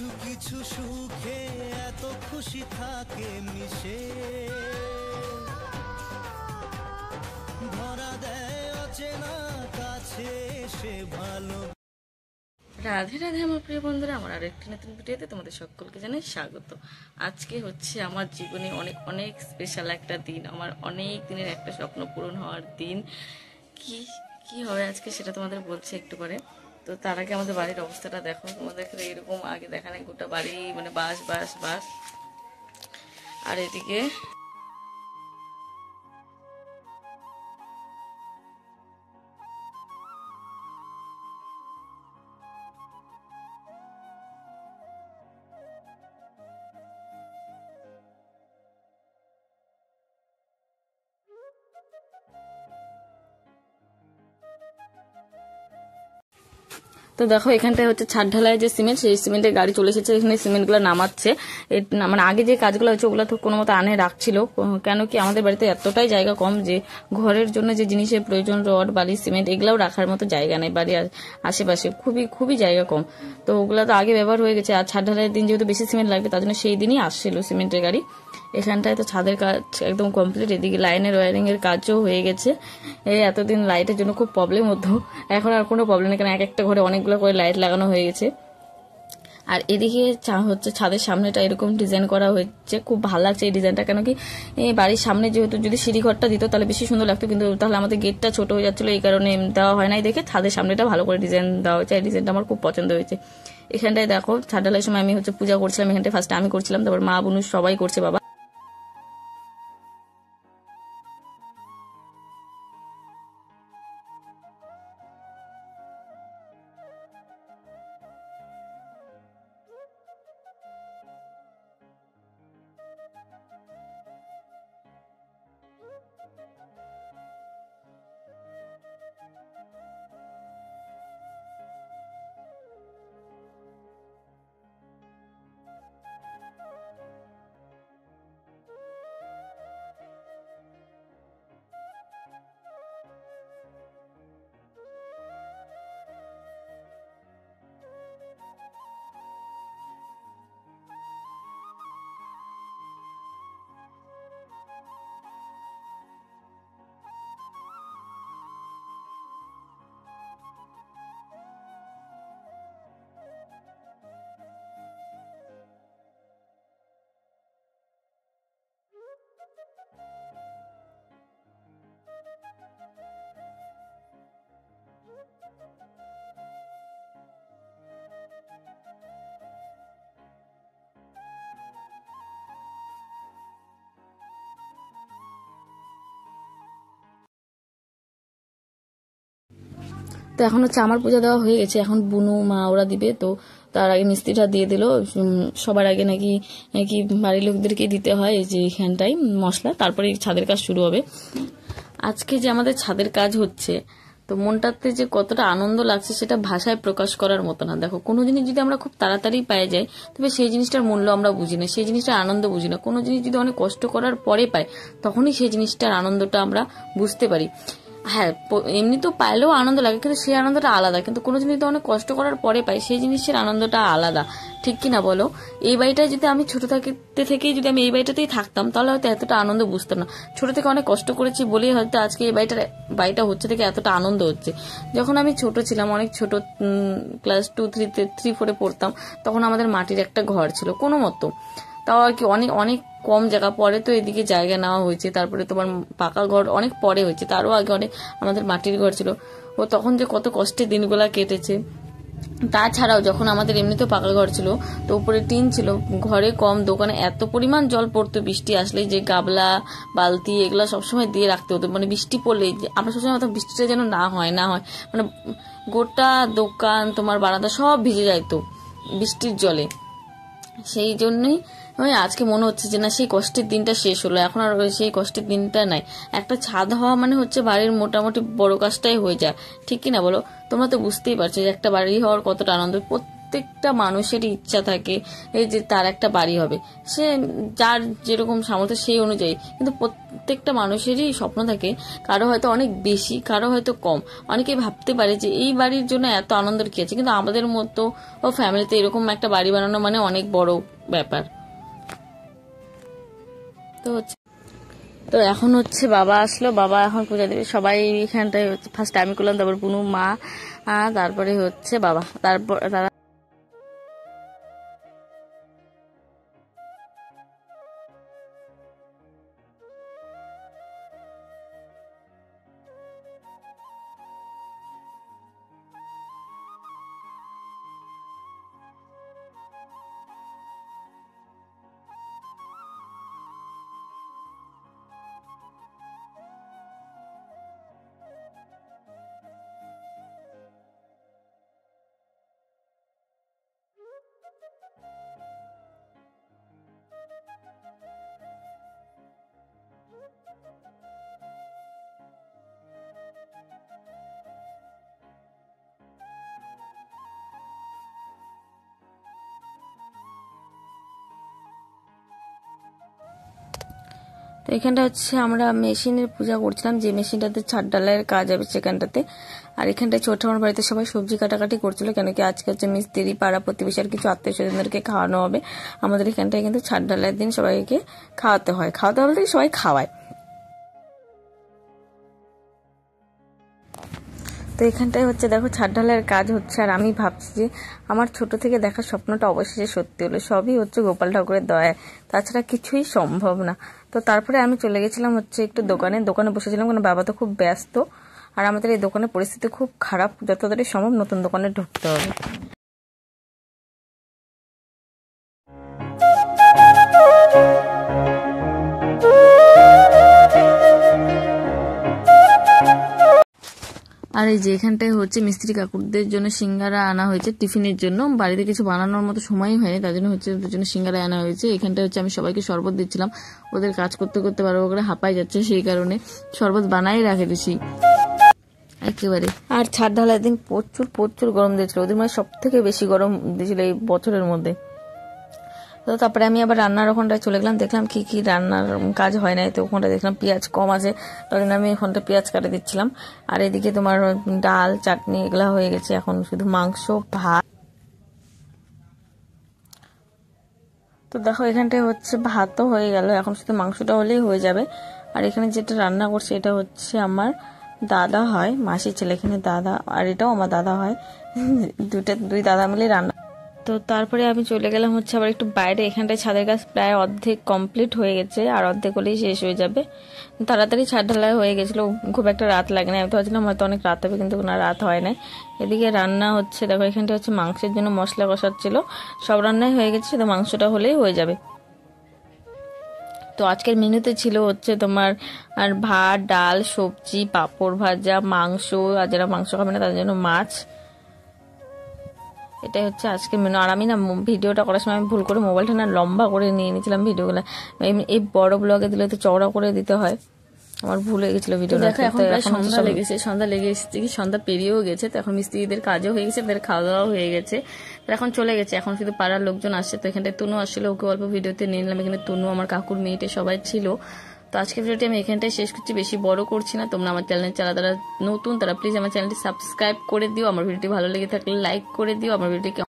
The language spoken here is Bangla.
কিছু কিছু সুখে এত খুশি থাকে মিশে, ধরা দেয় অচেনা কাছে সে ভালো। রাধে রাধে আমার প্রিয় বন্ধুরা, আমার আরেকটি নতুন ভিডিওতে তোমাদের সকলকে জানাই স্বাগত। আজকে হচ্ছে আমার জীবনে অনেক অনেক স্পেশাল একটা দিন, আমার অনেক দিনের একটা স্বপ্ন পূরণ হওয়ার দিন। কি কি হবে আজকে সেটা তোমাদের বলছি একটু পরে। তো তার আগে আমাদের বাড়ির অবস্থাটা দেখো, তোমাদের এরকম আগে দেখা নেই, গোটা বাড়ি মানে বাস বাস বাস। আর এদিকে তো দেখো এখানটায় হচ্ছে ছাদ ঢালাই যে সিমেন্ট, সেই সিমেন্টের গাড়ি চলে এসেছে, এখানে সিমেন্টগুলো নামাচ্ছে। মানে আগে যে কাজগুলো হচ্ছে ওগুলো তো কোনো মতো আনে রাখছিল, কেন কি আমাদের বাড়িতে এতটাই জায়গা কম যে ঘরের জন্য যে জিনিসের প্রয়োজন, রড বালি সিমেন্ট এগুলাও রাখার মতো জায়গা নেই বাড়ির আশেপাশে, খুবই খুবই জায়গা কম। তো ওগুলো তো আগে ব্যবহার হয়ে গেছে, আর ছাদ ঢালাইয়ের দিন যেহেতু বেশি সিমেন্ট লাগবে তার জন্য সেই দিনই আসছিল সিমেন্টের গাড়ি। এখানটায় তো ছাদের কাজ একদম কমপ্লিট, এদিকে লাইনের ওয়ারিং এর কাজও হয়ে গেছে। এই এতদিন লাইটের জন্য খুব প্রবলেম হতো, এখন আর কোনো প্রবলেম নেই, কারণ এক একটা ঘরে অনেকগুলো করে লাইট লাগানো হয়ে গেছে। আর এদিকে হচ্ছে ছাদের সামনেটা এরকম ডিজাইন করা হয়েছে, খুব ভালো লাগছে এই ডিজাইনটা। কেন কি এই বাড়ির সামনে যেহেতু যদি সিঁড়িঘরটা দিত তাহলে বেশি সুন্দর লাগতো, কিন্তু তাহলে আমাদের গেটটা ছোট হয়ে যাচ্ছিল, এই কারণে দেওয়া হয় নাই দেখে ছাদের সামনেটা ভালো করে ডিজাইন দেওয়া হয়েছে। এই ডিজাইনটা আমার খুব পছন্দ হয়েছে। এখানটায় দেখো ছাদ ঢালাইয়ের সময় আমি হচ্ছে পূজা করছিলাম, এখানটায় ফার্স্টে আমি করছিলাম, তারপর মা বোনু সবাই করছে, বাবা। তো এখন হচ্ছে আমার পূজা দেওয়া হয়ে গেছে, এখন বুনু মা ওরা দিবে। তো তার আগে মিস্ত্রিটা দিয়ে দিল, সবার আগে নাকি নাকি বাড়ির লোকদেরকে দিতে হয় এই যে এখানটাই মশলা, তারপরে ছাদের কাজ শুরু হবে। আজকে যে আমাদের ছাদের কাজ হচ্ছে, তো মনটাতে যে কতটা আনন্দ লাগছে সেটা ভাষায় প্রকাশ করার মতো না। দেখো কোনো জিনিস যদি আমরা খুব তাড়াতাড়ি পেয়ে যাই, তবে সেই জিনিসটার মূল্য আমরা বুঝি না, সেই জিনিসটার আনন্দ বুঝি না। কোনো জিনিস যদি অনেক কষ্ট করার পরে পাই, তখনই সেই জিনিসটার আনন্দটা আমরা বুঝতে পারি। হ্যাঁ, এমনি তো পাইলেও আনন্দ লাগে, কিন্তু সেই আনন্দটা আলাদা। কিন্তু কোনো জিনিস তো অনেক কষ্ট করার পরে পাই, সেই জিনিসের আনন্দটা আলাদা, ঠিক কিনা বলো? এই বাড়িটায় যদি আমি ছোট থাকতে থেকেই যদি আমি এই বাড়িটাতেই থাকতাম, তাহলে হয়তো এতটা আনন্দ বুঝতাম না। ছোট থেকে অনেক কষ্ট করেছি বলেই হয়তো আজকে এই বাড়িটা হচ্ছে থেকে এতটা আনন্দ হচ্ছে। যখন আমি ছোট ছিলাম, অনেক ছোট, ক্লাস 2-3-4 পড়তাম, তখন আমাদের মাটির একটা ঘর ছিল কোনো মতো, তাও আর কি অনেক অনেক কম জায়গা। পরে তো এদিকে জায়গা নেওয়া হয়েছে, তারপরে তোমার পাকা ঘর অনেক পরে হয়েছে, তারও আগে অনেক আমাদের মাটির ঘর ছিল। ও তখন যে কত কষ্টে দিনগুলা কেটেছে। তাছাড়াও যখন আমাদের এমনিতেও পাকা ঘর ছিল, তো উপরে টিন ছিল, ঘরে কম, দোকানে এত পরিমাণ জল পড়তো বৃষ্টি আসলেই, যে গাবলা বালতি এগুলো সবসময় দিয়ে রাখতে হতো। মানে বৃষ্টি পড়লেই আমরা সবসময় বৃষ্টিটা যেন না হয় মানে গোটা দোকান তোমার বারান্দা সব ভিজে যাইতো বৃষ্টির জলে। সেই জন্যই আজকে মনে হচ্ছে যে না, সেই কষ্টের দিনটা শেষ হলো, এখন আর সেই কষ্টের দিনটা নাই। একটা ছাদ হওয়া মানে হচ্ছে বাড়ির মোটামুটি বড় কাজটাই হয়ে যায়, ঠিক কিনা বলো? তোমরা তো বুঝতেই পারছো যে একটা বাড়ি হওয়ার কতটা আনন্দ। প্রত্যেকটা মানুষেরই ইচ্ছা থাকে এই যে তার একটা বাড়ি হবে, সে যার যেরকম সামর্থ্য সেই অনুযায়ী, কিন্তু প্রত্যেকটা মানুষেরই স্বপ্ন থাকে, কারো হয়তো অনেক বেশি, কারো হয়তো কম। অনেকে ভাবতে পারে যে এই বাড়ির জন্য এত আনন্দের কি আছে, কিন্তু আমাদের মতো ও ফ্যামিলিতে এরকম একটা বাড়ি বানানো মানে অনেক বড় ব্যাপার। তো এখন হচ্ছে বাবা আসলো, বাবা এখন পূজা দেবে, সবাই এখানটায় হচ্ছে ফার্স্ট আমি করলাম, তারপর বুনু, মা, তারপরে হচ্ছে বাবা, তারপর তারা। তো এখানটা হচ্ছে আমরা মেশিনের পূজা করছিলাম, যে মেশিনটাতে ছাদ ঢালাইয়ের কাজ হবে সেখানটাতে। আর এখানটায় ছোট আমার বাড়িতে সবাই সবজি কাটাকাটি করছিল, কেন কি আজকে হচ্ছে মিস্ত্রি, পাড়া প্রতিবেশী আর কিছু আত্মীয় স্বজনদেরকে খাওয়ানো হবে। আমাদের এখানটায় কিন্তু ছাদ ঢালাইয়ের দিন সবাইকে খাওয়াতে হয়, খাওয়াতে বলতে সবাই খাওয়ায়। তো এখানটায় হচ্ছে দেখো ছাদ ঢালাইয়ের কাজ হচ্ছে, আর আমি ভাবছি যে আমার ছোট থেকে দেখা স্বপ্নটা অবশেষে সত্যি হলো। সবই হচ্ছে গোপাল ঠাকুরের দয়ায়, তাছাড়া কিছুই সম্ভব না। তো তারপরে আমি চলে গেছিলাম হচ্ছে একটু দোকানে বসেছিলাম, কারণ বাবা তো খুব ব্যস্ত, আর আমাদের এই দোকানের পরিস্থিতি খুব খারাপ, যত তাড়াতাড়ি সম্ভব নতুন দোকানে ঢুকতে হবে। আর এই যে এখানটায় হচ্ছে মিস্ত্রি কাকুরদের জন্য সিঙ্গারা আনা হয়েছে টিফিনের জন্য, বাড়িতে কিছু বানানোর মতো সময়ই হয়নি, তার জন্য হচ্ছে ওদের জন্য সিঙ্গারা আনা হয়েছে। এখানটায় হচ্ছে আমি সবাইকে শরবত দিচ্ছিলাম, ওদের কাজ করতে করতে বারবার করে হাঁপাই যাচ্ছে, সেই কারণে শরবত বানাই রাখে দিছি একেবারে। আর ছাদ ঢালার দিন প্রচুর প্রচুর গরম দিয়েছিল, ওদের মানে সব থেকে বেশি গরম দিয়েছিল এই বছরের মধ্যে। তো তারপরে আমি আবার রান্নার ওখানটায় চলে গেলাম, দেখলাম কি কি রান্নার কাজ হয় নাই। তো ওখানটা দেখলাম পেঁয়াজ কম আছে, তার জন্য আমি ওখানটা পেঁয়াজ কাটে দিচ্ছিলাম। আর এদিকে তোমার ডাল, চাটনি এগুলা হয়ে গেছে, এখন শুধু মাংস, ভাত। তো দেখো এখানটায় হচ্ছে ভাতও হয়ে গেল, এখন শুধু মাংসটা হলেই হয়ে যাবে। আর এখানে যেটা রান্না করছে এটা হচ্ছে আমার দাদা হয়, মাসির ছেলে, এখানে দাদা, আর এটাও আমার দাদা হয়, দুই দাদা মিলে রান্না। তো তারপরে আমি চলে গেলাম হচ্ছে আবার একটু বাইরে, এখানটায় ছাদের কাজ প্রায় অর্ধেক কমপ্লিট হয়ে গেছে, আর অর্ধেক হলেই শেষ হয়ে যাবে। তাড়াতাড়ি ছাদ ঢালাই হয়ে গেছিলো, খুব একটা রাত লাগে না, আমি তো ভাবছিলাম হয়তো অনেক রাত হবে, কিন্তু না, রাত হয় নাই। এদিকে রান্না হচ্ছে, দেখো এখানটা হচ্ছে মাংসের জন্য মশলা কষাচ্ছিল, সব রান্নাই হয়ে গেছে, শুধু মাংসটা হলেই হয়ে যাবে। তো আজকের মেনুতে ছিল হচ্ছে তোমার আর ভাত, ডাল, সবজি, পাঁপড় ভাজা, মাংস, আর যারা মাংস খাবে না তাদের জন্য মাছ। এটাই হচ্ছে আজকের মেনু। আর আমি না ভিডিওটা করার সময় আমি ভুল করে মোবাইলটা না লম্বা করে নিয়ে নিয়েছিলাম ভিডিওগুলো, এই বড় ব্লগে দিলে তো চওড়া করে দিতে হয়, আমার ভুল হয়ে গেছিল ভিডিওটা। দেখো এখন প্রায় সন্ধ্যা লেগেছে, সন্ধ্যা লেগে এসেছে, কি সন্ধ্যা পেরিয়েও গেছে। তো এখন মিস্ত্রিদের কাজও হয়ে গেছে, তাদের খাওয়া দাওয়া হয়ে গেছে, তো এখন চলে গেছে। এখন শুধু পাড়ার লোকজন আসছে, তো এখানটায় তুনু আসছিল, ওকে অল্প ভিডিওতে নিয়ে নিলাম। এখানে তুনু, আমার কাকুর মেয়েটে সবাই ছিল। তো আজকের ভিডিওটি আমি এখানটায় শেষ করছি, বেশি বড় করছি না। তোমরা আমার চ্যানেলে যারা নতুন তারা প্লিজ আমার চ্যানেলটি সাবস্ক্রাইব করে দিও, আমার ভিডিওটি ভালো লেগে থাকলে লাইক করে দিও, আমার ভিডিওটি